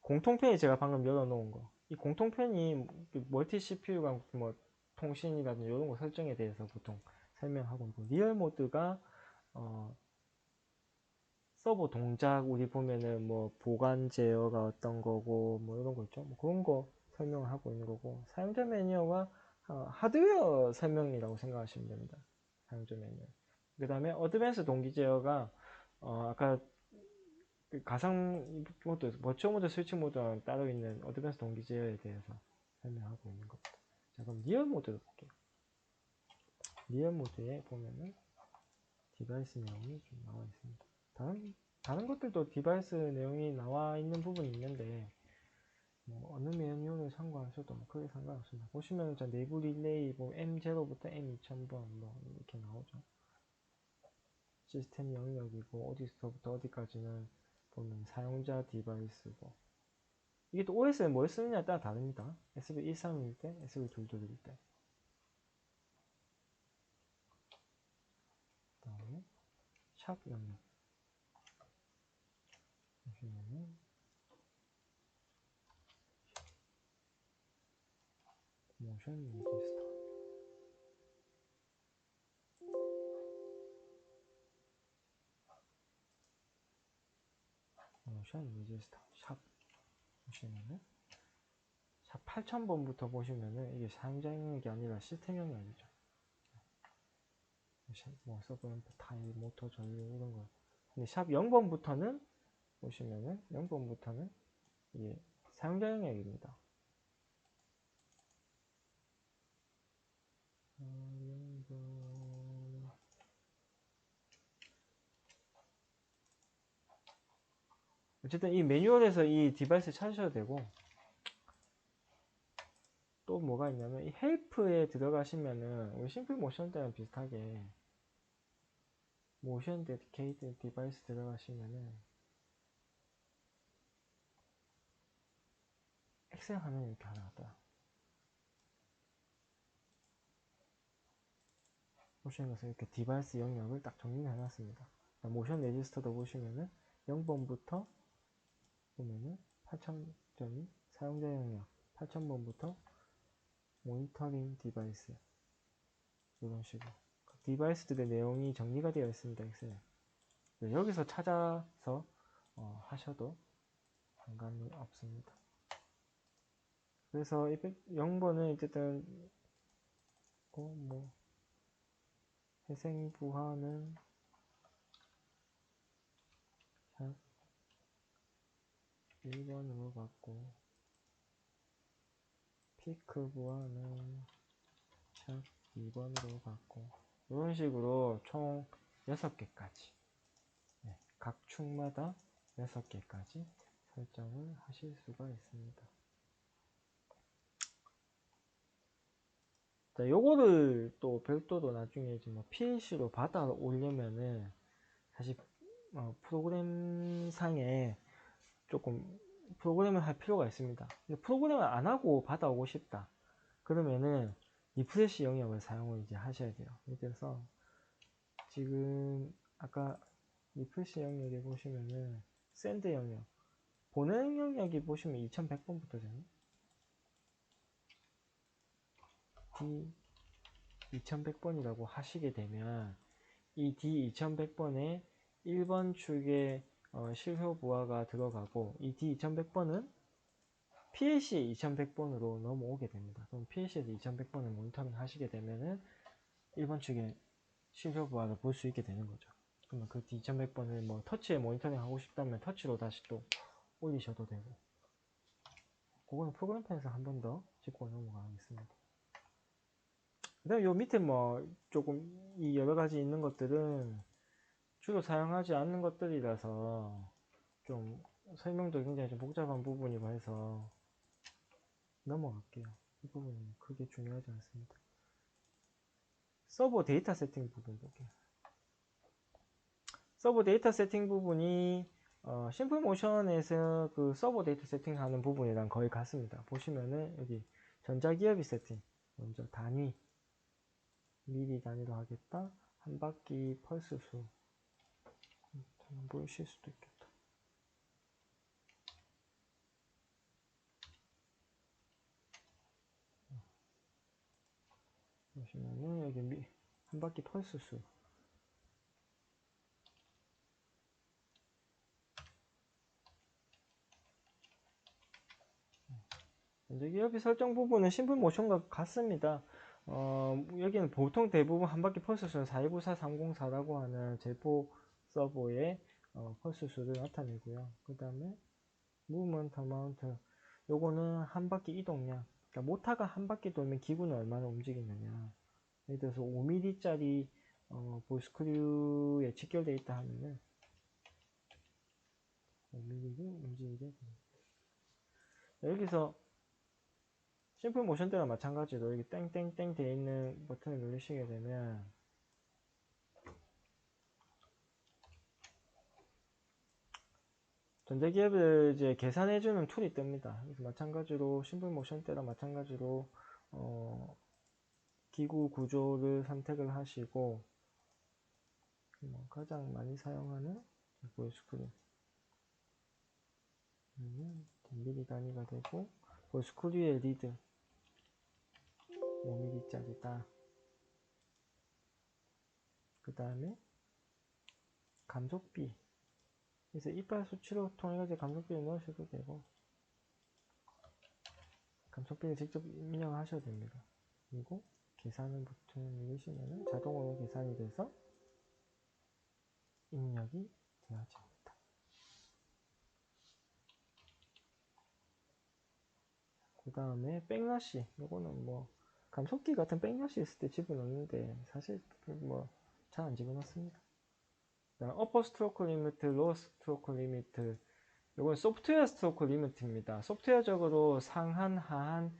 공통편이 제가 방금 열어놓은 거, 이 공통편이 멀티 CPU가 뭐 통신이라든지 이런 거 설정에 대해서 보통 설명하고 있고, 리얼 모드가 서버 동작 우리 보면은 뭐 보관 제어가 어떤 거고 뭐 이런 거 있죠. 뭐 그런 거 설명을 하고 있는 거고, 사용자 매뉴얼과 하드웨어 설명이라고 생각하시면 됩니다. 사용자 매뉴얼. 그 다음에 어드밴스 동기 제어가 아까 그 가상 모드, 버추어 모드, 스위치 모드랑 따로 있는 어드밴스 동기 제어에 대해서 설명하고 있는 겁니다. 자, 그럼 리얼 모드로 볼게요. 리얼 모드에 보면은 디바이스 내용이 좀 나와 있습니다. 다른 것들도 디바이스 내용이 나와 있는 부분이 있는데, 뭐 어느 매뉴얼을 참고하셔도 뭐 크게 상관없습니다. 보시면 자, 내부 릴레이 뭐 M0부터 M2000번 뭐 이렇게 나오죠. 시스템 영역이고 어디서부터 어디까지는 보면 사용자 디바이스고, 이게 또 OS에 뭘 쓰느냐에 따라 다릅니다. SV13일 때, SV22일 때. 그 다음에 샵 영역 보시면은 모션 레지스터, 모션 레지스터 샵 보시면은 샵 8000번부터 보시면은 이게 사용자 영역이 아니라 시스템 영역이죠. 뭐 서브 앰프 타일 모터 전류 이런 거. 근데 샵 0번부터는 보시면은 0번부터는 이게 사용자 영역입니다. 어쨌든 이 매뉴얼에서 이 디바이스 찾으셔도 되고, 또 뭐가 있냐면 이 헬프에 들어가시면은 우리 심플 모션 때랑 비슷하게 모션 데디케이트 디바이스 들어가시면은 엑셀 화면이 이렇게 하나 왔다. 보시는 것은 이렇게 디바이스 영역을 딱 정리해 놨습니다. 모션 레지스터도 보시면은 0번부터 보면은 8000점이 사용자 영역, 8000번부터 모니터링 디바이스, 이런 식으로 디바이스들의 내용이 정리가 되어 있습니다. 엑셀에. 여기서 찾아서 하셔도 상관이 없습니다. 그래서 0번은 어쨌든 뭐 회생부하는 1번으로 받고, 피크 부하는 2번으로 받고, 이런 식으로 총 6개까지, 각 축마다 6개까지 설정을 하실 수가 있습니다. 자, 요거를 또 별도로 나중에 이제 뭐 PLC로 받아 오려면은 사실 프로그램상에 조금 프로그램을 할 필요가 있습니다. 근데 프로그램을 안 하고 받아오고 싶다. 그러면은 리프레시 영역을 사용을 이제 하셔야 돼요. 그래서 지금 아까 리프레시 영역에 보시면은 샌드 영역, 보내 영역이 보시면 2100번부터잖아요. D2100번이라고 하시게 되면 이 D2100번에 1번 축에 실효 부하가 들어가고, 이 D2100번은 PLC 2100번으로 넘어오게 됩니다. 그럼 PLC에서 2100번을 모니터링 하시게 되면은 1번 축에 실효 부하를 볼 수 있게 되는 거죠. 그러면 그 D2100번을 뭐 터치에 모니터링 하고 싶다면 터치로 다시 또 올리셔도 되고, 그거는 프로그램 편에서 한 번 더 짚고 넘어가겠습니다. 그 다음에 요 밑에 뭐 조금 이 여러 가지 있는 것들은 주로 사용하지 않는 것들이라서 좀 설명도 굉장히 좀 복잡한 부분이고 해서 넘어갈게요. 이 부분은 크게 중요하지 않습니다. 서버 데이터 세팅 부분 볼게요. 서버 데이터 세팅 부분이 심플 모션에서 그 서버 데이터 세팅하는 부분이랑 거의 같습니다. 보시면은 여기 전자기업이 세팅, 먼저 단위, 미리 단위로 하겠다, 한 바퀴 펄스 수, 보이실 수도 있겠다. 보시면은 여기 한 바퀴 펄스 수, 전자기업이 설정 부분은 심플 모션과 같습니다. 여기는 보통 대부분 한 바퀴 펄스 수는 429304라고 하는 제포 서버의 펄스 수를 나타내고요. 그 다음에 무브먼트 어마운트, 요거는 한 바퀴 이동량, 그러니까 모터가 한 바퀴 돌면 기구는 얼마나 움직이느냐. 예를 들어서 5mm짜리 볼스크류에 직결되어 있다 하면은 5mm를 움직이게 됩니다. 여기서 심플 모션 때랑 마찬가지로 여기 땡땡땡 되어 있는 버튼을 누르시게 되면 전자기업을 이제 계산해주는 툴이 뜹니다. 그래서 마찬가지로 심플 모션 때랑 마찬가지로 기구 구조를 선택을 하시고, 가장 많이 사용하는 볼스크류, 미리 단위가 되고, 볼스크류의 리드 5mm짜리다. 그 다음에 감속비, 그래서 이빨 수치로 통해서 감속비를 넣으셔도 되고, 감속비를 직접 입력하셔도 됩니다. 그리고 계산을 버튼을 누르시면 자동으로 계산이 돼서 입력이 되어집니다. 그 다음에 백러시, 요거는 뭐 감속기 같은 백러시 있을 때 집어넣는데 사실 뭐 잘 안 집어넣습니다. 어퍼 스트로크 리미트, 로어 스트로크 리미트, 요건 소프트웨어 스트로크 리미트입니다. 소프트웨어적으로 상한, 하한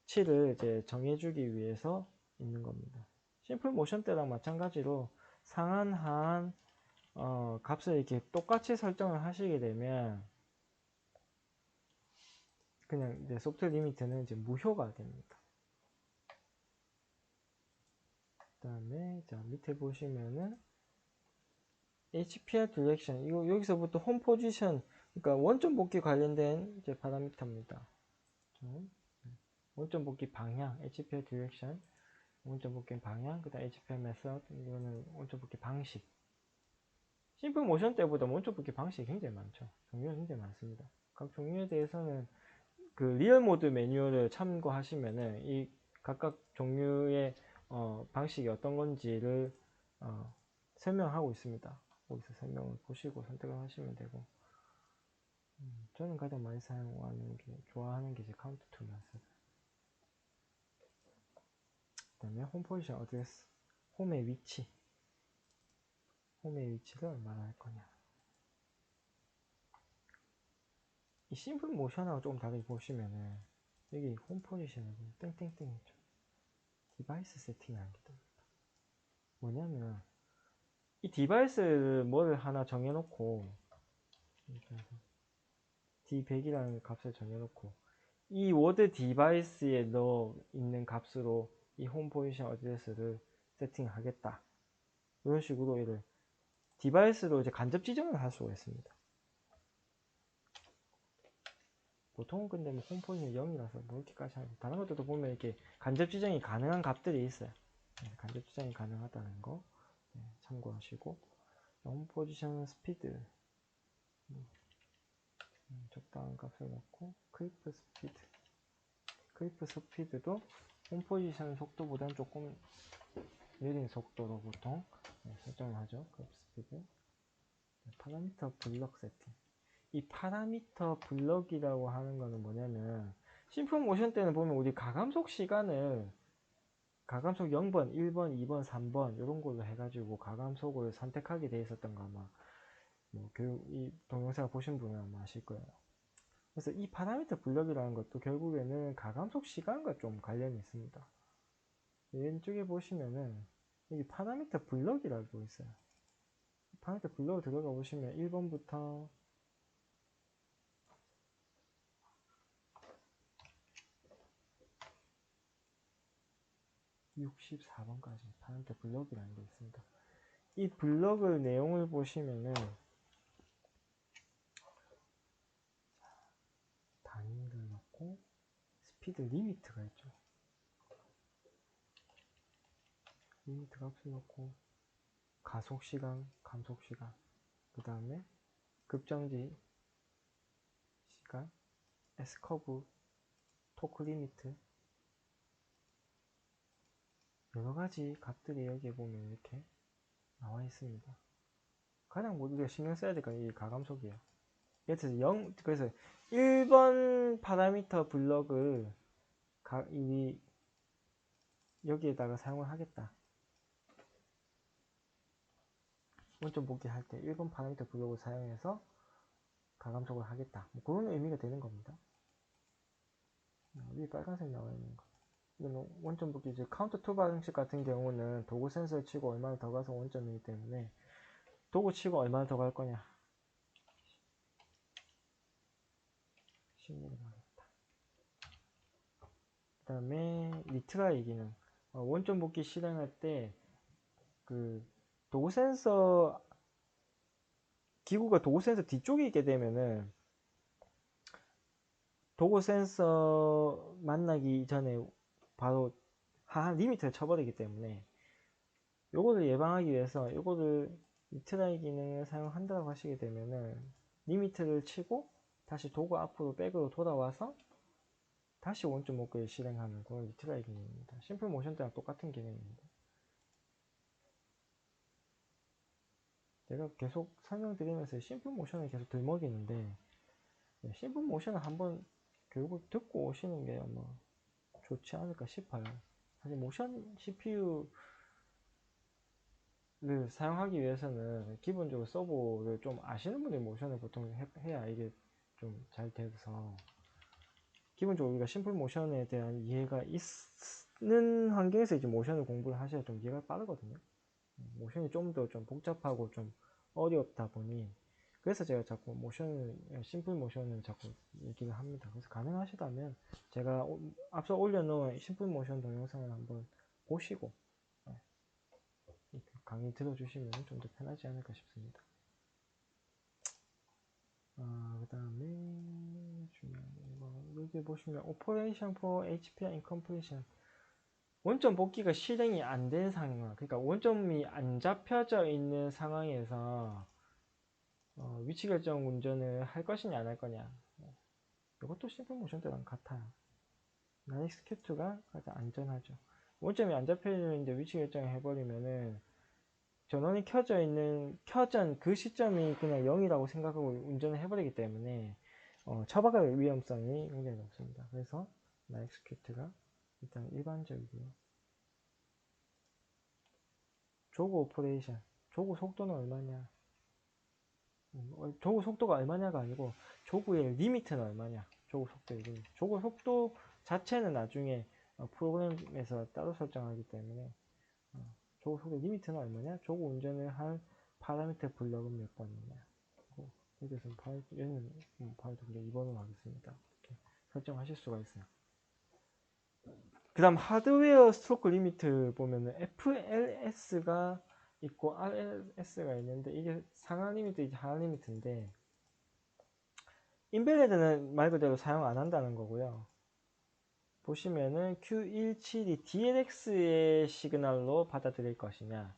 치를 이제 정해주기 위해서 있는 겁니다. 심플 모션 때랑 마찬가지로 상한, 하한 값을 이렇게 똑같이 설정을 하시게 되면 그냥 이제 소프트웨어 리미트는 이제 무효가 됩니다. 다음에 자 밑에 보시면은 HPR 디렉션 이거 여기서부터 홈 포지션 그러니까 원점 복귀 관련된 이제 파라미터입니다. 원점 복귀 방향 HPR 디렉션 원점 복귀 방향 그다음 HPR 메서드 이거는 원점 복귀 방식. 심플 모션 때보다 원점 복귀 방식이 굉장히 많죠. 종류가 굉장히 많습니다. 각 종류에 대해서는 그 리얼 모드 매뉴얼을 참고하시면은 이 각각 종류의 방식이 어떤 건지를 설명하고 있습니다. 거기서 설명을 보시고 선택을 하시면 되고 저는 가장 많이 사용하는 게 좋아하는 게 이제 카운트 투 메서드. 그다음에 홈 포지션 어드레스 홈의 위치 홈의 위치를 얼마나 할 거냐. 이 심플 모션하고 조금 다르게 보시면은 여기 홈 포지션에 땡땡땡 있죠. 디바이스 세팅이라는 게 뜹니다. 뭐냐면 이 디바이스를 뭐를 하나 정해놓고 D100이라는 값을 정해놓고 이 워드 디바이스에 넣어 있는 값으로 이 홈 포지션 어드레스를 세팅하겠다. 이런 식으로 얘를 디바이스로 이제 간접 지정을 할 수가 있습니다. 보통 근데 뭐 홈 포지션 0이라서 뭐 이렇게까지 하고 다른 것들도 보면 이렇게 간접 지정이 가능한 값들이 있어요. 간접 지정이 가능하다는 거 참고하시고 홈 포지션 스피드 적당한 값을 넣고 크리프 스피드도 홈 포지션 속도보다는 조금 느린 속도로 보통 설정을 하죠. 크리프 스피드. 파라미터 블럭 세팅. 이 파라미터 블럭이라고 하는 거는 뭐냐면 심플 모션 때는 보면 우리 가감속 시간을 가감속 0번, 1번, 2번, 3번 이런 걸로 해가지고 가감속을 선택하게 돼 있었던 거 아마 뭐 교육 이 동영상 보신 분은 아마 아실 거예요. 그래서 이 파라미터 블럭이라는 것도 결국에는 가감속 시간과 좀 관련이 있습니다. 왼쪽에 보시면은 여기 파라미터 블럭이라고 있어요. 파라미터 블럭 들어가 보시면 1번부터 64번까지 파라미터 블럭이라는 게 있습니다. 이 블럭의 내용을 보시면은 단위를 넣고 스피드 리미트가 있죠. 리미트 값을 넣고 가속 시간, 감속 시간, 그 다음에 급정지 시간, S커브, 토크 리미트 여러 가지 값들이 여기에 보면 이렇게 나와 있습니다. 가장 우리가 신경 써야 될 건 이 가감속이에요. 예를 들어서 0, 그래서 1번 파라미터 블럭을 여기에다가 사용을 하겠다. 원점 복귀 할 때 1번 파라미터 블럭을 사용해서 가감속을 하겠다. 뭐 그런 의미가 되는 겁니다. 여기 빨간색 나와 있는 거. 이건 원점 복귀 이제 카운트 투 방식 같은 경우는 도구 센서를 치고 얼마나 더 가서 원점이기 때문에 도구 치고 얼마나 더 갈 거냐. 10mm 가겠다. 그 다음에 리트라이 기능. 원점 복귀 실행할 때 그 도구 센서 기구가 도구 센서 뒤쪽에 있게 되면은 도구 센서 만나기 전에 바로 하한 리미트를 쳐버리기 때문에 요거를 예방하기 위해서 요거를 리트라이 기능을 사용한다고 하시게 되면은 리미트를 치고 다시 도구 앞으로 백으로 돌아와서 다시 원점 복귀를 실행하는 그런 리트라이 기능입니다. 심플 모션 때랑 똑같은 기능입니다. 제가 계속 설명드리면서 심플 모션을 계속 들먹이는데 심플 모션을 한번 결국 듣고 오시는 게 아마 좋지 않을까 싶어요. 사실 모션 CPU를 사용하기 위해서는 기본적으로 서버를 좀 아시는 분이 모션을 보통 해야 이게 좀 잘 돼서 기본적으로 우리가 심플 모션에 대한 이해가 있는 환경에서 이제 모션을 공부를 하셔야 좀 이해가 빠르거든요. 모션이 좀 더 좀 복잡하고 좀 어렵다 보니 그래서 제가 자꾸 심플 모션을 자꾸 얘기를 합니다. 그래서 가능하시다면 제가 앞서 올려놓은 심플 모션 동영상을 한번 보시고 강의 들어주시면 좀 더 편하지 않을까 싶습니다. 그 다음에 중요한 거 여기 보시면 Operation for HPI Incompletion 원점 복귀가 실행이 안 된 상황, 그러니까 원점이 안 잡혀져 있는 상황에서 위치 결정 운전을 할 것이냐 안 할 거냐, 이것도 심플 모션 때랑 같아요. non-execute가 가장 안전하죠. 원점이 안 잡혀있는데 위치 결정을 해버리면은 전원이 켜전 그 시점이 그냥 0이라고 생각하고 운전을 해버리기 때문에 처박을 위험성이 굉장히 높습니다. 그래서 non-execute가 일단 일반적이고요. 조그 오퍼레이션, 조그 속도는 얼마냐, 조그 속도가 얼마냐가 아니고 조그의 리미트는 얼마냐, 조그 속도의 리미트. 조그 속도 자체는 나중에 프로그램에서 따로 설정하기 때문에 조그 속도 리미트는 얼마냐, 조그 운전을 할 파라미터 블럭은 몇 번이냐, 여기서 얘는 파이도 그냥 2번으로 하겠습니다. 이렇게 설정하실 수가 있어요. 그 다음 하드웨어 스트로크 리미트 보면은 FLS가 있고 RLS가 있는데 이게 상하 리미트, 이게 하하 리미트인데 인벨레드는 말 그대로 사용 안 한다는 거고요. 보시면은 Q172 DLX의 시그널로 받아들일 것이냐,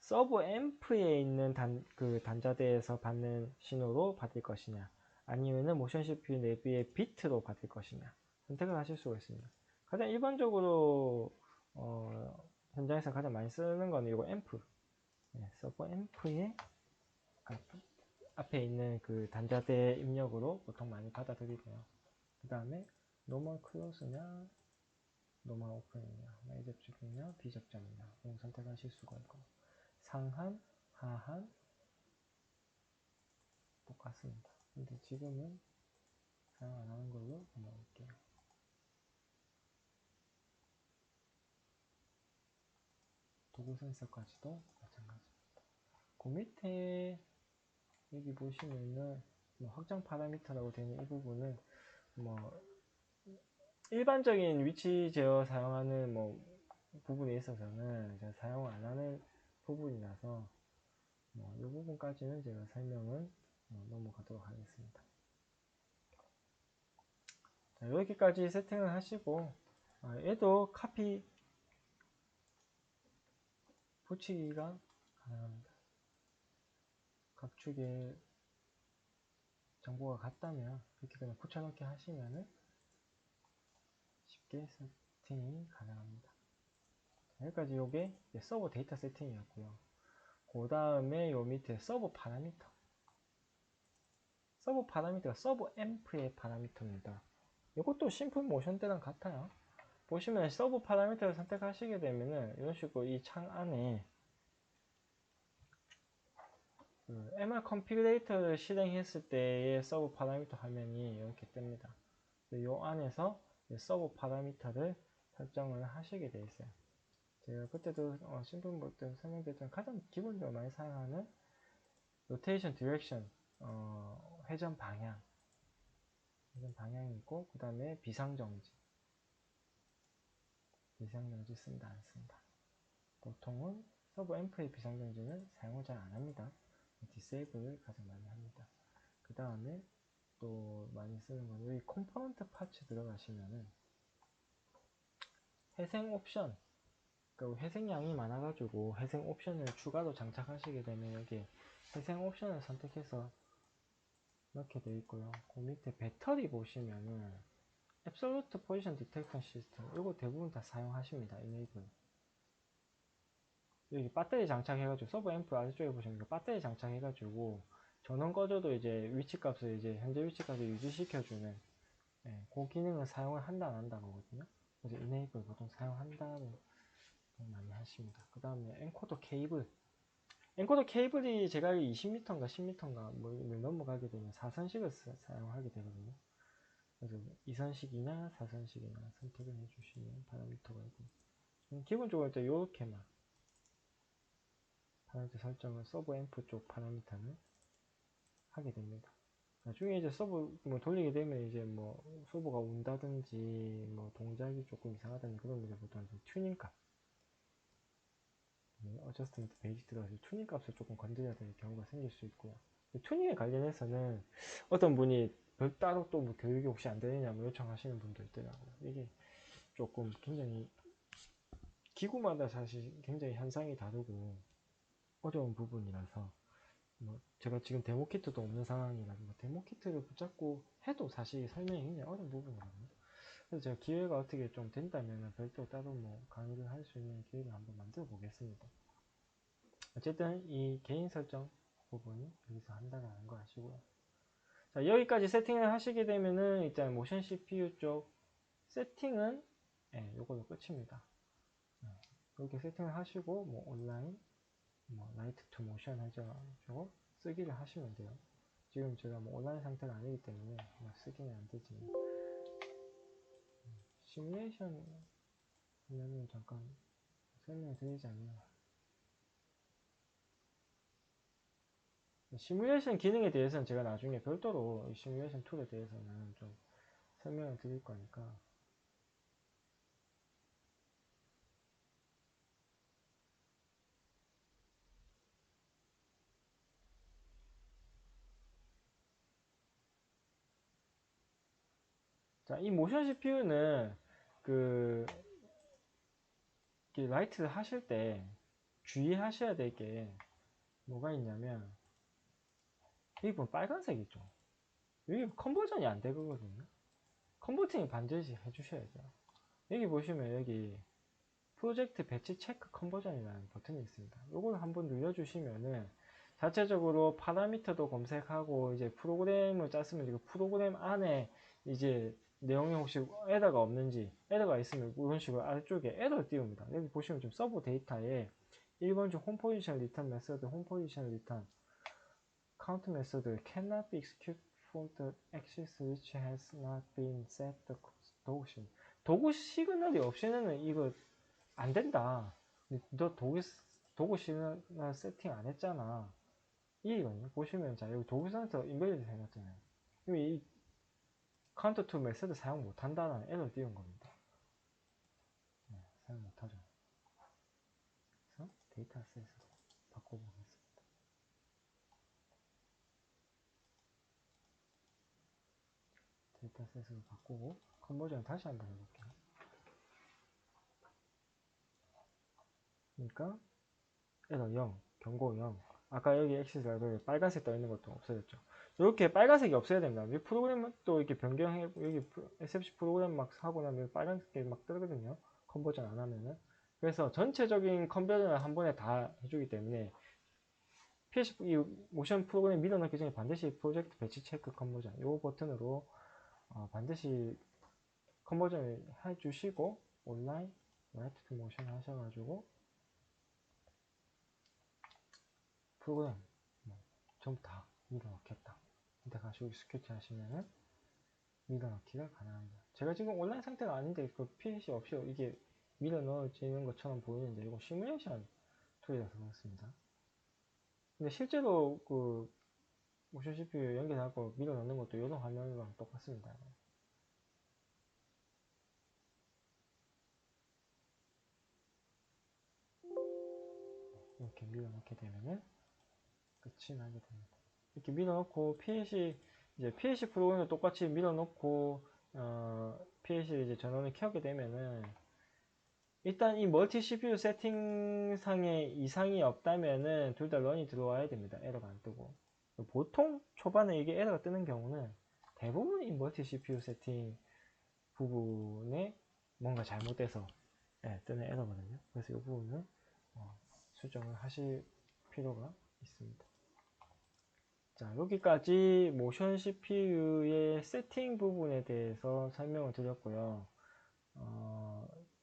서브 앰프에 있는 그 단자대에서 받는 신호로 받을 것이냐, 아니면은 모션 CPU 내부의 비트로 받을 것이냐 선택을 하실 수가 있습니다. 가장 일반적으로 현장에서 가장 많이 쓰는 거는 이거 앰프, 서브 앰프의 앞에 있는 그 단자대 입력으로 보통 많이 받아들이고요. 그 다음에 노멀 클로즈냐 노멀 오픈이냐, A 접촉이냐 B접점이냐 선택하실 수가 있고, 상한 하한 똑같습니다. 근데 지금은 사용 안 하는 걸로 넘어갈게요. 도구 센서까지도 마찬가지입니다. 그 밑에 여기 보시면은 확장 파라미터라고 되는 이 부분은 일반적인 위치 제어 사용하는 부분에 있어서는 제가 사용 안 하는 부분이라서 이 부분까지는 제가 설명을 넘어가도록 하겠습니다. 자, 여기까지 세팅을 하시고 얘도 카피 붙이기가 가능합니다. 각 축에 정보가 같다면 이렇게 그냥 붙여넣기 하시면은 쉽게 세팅이 가능합니다. 여기까지 요게 서버 데이터 세팅이었고요. 그 다음에 요 밑에 서버 파라미터. 서버 파라미터가 서버 앰프의 파라미터입니다. 이것도 심플 모션 때랑 같아요. 보시면 서버 파라미터를 선택하시게 되면은 이런 식으로 이 창 안에 그 MR 컨피그레이터를 실행했을 때의 서버 파라미터 화면이 이렇게 뜹니다. 이 안에서 서버 파라미터를 설정을 하시게 되어 있어요. 제가 그때도 심플 모드 설명드렸던 가장 기본적으로 많이 사용하는 로테이션 디렉션, 회전 방향이 있고, 그 다음에 비상정지 쓴다 안 쓴다. 보통은 서버 앰프의 비상정지는 사용을 잘 안합니다. 디세이블을 가장 많이 합니다. 그 다음에 또 많이 쓰는 건 여기 컴포넌트 파츠 들어가시면은 회생 옵션, 그러니까 회생량이 많아가지고 회생 옵션을 추가로 장착하시게 되면 여기 회생 옵션을 선택해서 넣게 되어 있고요. 그 밑에 배터리 보시면은 Absolute Position Detection System, 이거 대부분 다 사용하십니다. Enable. 여기 배터리 장착해가지고 서버 앰프 아래쪽에 보시면 배터리 장착해가지고 전원 꺼져도 이제 위치값을 이제 현재 위치값을 유지시켜주는 그 기능을 사용을 한다 안 한다 거거든요. 그래서 Enable 보통 사용한다로 많이 하십니다. 그 다음에 엔코더 케이블. 엔코더 케이블이 제가 20m인가 10m인가 뭐 넘어가게 되면 4선식을 사용하게 되거든요. 그래서 2선식이나 4선식이나 선택을 해주시면 파라미터가 있고, 기본적으로 일단 요렇게만 파라미터 설정을 서버 앰프 쪽 파라미터는 하게 됩니다. 나중에 이제 서버 돌리게 되면 이제 서버가 운다든지 동작이 조금 이상하다든지 그러면 이제 보통 튜닝 값 어저스트먼트 베이직 들어가서 튜닝 값을 조금 건드려야 될 경우가 생길 수 있고요. 튜닝에 관련해서는 어떤 분이 따로 또 뭐 교육이 혹시 안 되느냐 뭐 요청하시는 분도 있더라고요. 이게 조금 굉장히 기구마다 사실 굉장히 현상이 다르고 어려운 부분이라서 뭐 제가 지금 데모 키트도 없는 상황이라 뭐 데모 키트를 붙잡고 해도 사실 설명이 굉장히 어려운 부분이거든요. 그래서 제가 기회가 어떻게 좀 된다면 별도 따로 뭐 강의를 할 수 있는 기회를 한번 만들어 보겠습니다. 어쨌든 이 개인 설정 부분이 여기서 한다는 거 아시고요. 자, 여기까지 세팅을 하시게 되면은 일단 모션 CPU 쪽 세팅은 요걸로 끝입니다. 이렇게 세팅을 하시고 뭐 온라인 뭐 라이트 투 모션 해가지고 쓰기를 하시면 돼요. 지금 제가 뭐 온라인 상태가 아니기 때문에 쓰기는 안 되지만 시뮬레이션 하면은 잠깐 설명을 드리자면 시뮬레이션 기능에 대해서는 제가 나중에 별도로 이 시뮬레이션 툴에 대해서는 좀 설명을 드릴 거니까 자, 이 모션 CPU는 그 라이트를 하실 때 주의하셔야 될 게 뭐가 있냐면 여기 보면 빨간색이죠. 여기 컨버전이 안 되거든요. 컨버팅을 반드시 해주셔야죠. 여기 보시면 여기 프로젝트 배치 체크 컨버전이라는 버튼이 있습니다. 이걸 한번 눌러주시면은 자체적으로 파라미터도 검색하고 이제 프로그램을 짰으면 그 프로그램 안에 이제 내용이 혹시 에러가 없는지 에러가 있으면 이런 식으로 아래쪽에 에러를 띄웁니다. 여기 보시면 좀 서버 데이터에 1번 중 홈 포지션 리턴 메서드, 홈 포지션 리턴 카운트 메서드 cannot be executed for the access which has not been set the 도구 시그널이 없이는 이거 안 된다. 너 도구 시그널 세팅 안 했잖아. 이거든요. 보시면 자 여기 도구 센터 인베리드 해놨잖아요. 이 카운터 투 메서드 사용 못한다는 에러 띄운 겁니다. 사용 못하죠. 그래서 데이터셋으로 바꿔보겠습니다. 데이터셋으로 바꾸고 컨버전 다시 한번 해볼게요. 그러니까 에러 0, 경고 0. 아까 여기 액시스 라이브러리 빨간색 떠 있는 것도 없어졌죠. 이렇게 빨간색이 없어야 됩니다. 이 프로그램 또 이렇게 변경해 여기 SFC 프로그램 막 하고 나면 빨간색이 막 뜨거든요. 컨버전 안 하면은. 그래서 전체적인 컨버전을 한 번에 다 해주기 때문에 PHP 이 모션 프로그램 밀어넣기 전에 반드시 프로젝트 배치 체크 컨버전 이 버튼으로 반드시 컨버전을 해주시고 온라인 라이트 투 모션 하셔가지고 프로그램 전부 다 밀어넣겠다. 근데 가시고 스케치 하시면은 밀어넣기가 가능합니다. 제가 지금 온라인 상태가 아닌데 그 PC 없이 이게 밀어넣어지는 것처럼 보이는데 이거 시뮬레이션 툴이라서 그렇습니다. 근데 실제로 그 모션 CPU 연결하고 밀어넣는 것도 이런 화면이랑 똑같습니다. 이렇게 밀어넣게 되면은 끝이 나게 됩니다. 이렇게 밀어넣고 PLC 프로그램도 똑같이 밀어넣고 PLC 이제 전원을 켜게 되면은 일단 이 멀티 CPU 세팅상에 이상이 없다면은 둘 다 런이 들어와야 됩니다. 에러가 안 뜨고. 보통 초반에 이게 에러가 뜨는 경우는 대부분 이 멀티 CPU 세팅 부분에 뭔가 잘못돼서 뜨는 에러거든요. 그래서 이 부분은 수정을 하실 필요가 있습니다. 자, 여기까지 모션 CPU의 세팅 부분에 대해서 설명을 드렸고요.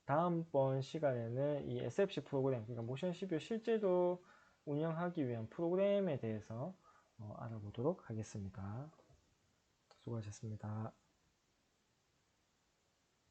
다음번 시간에는 이 SFC 프로그램, 그러니까 모션 CPU 실제로 운영하기 위한 프로그램에 대해서 알아보도록 하겠습니다. 수고하셨습니다.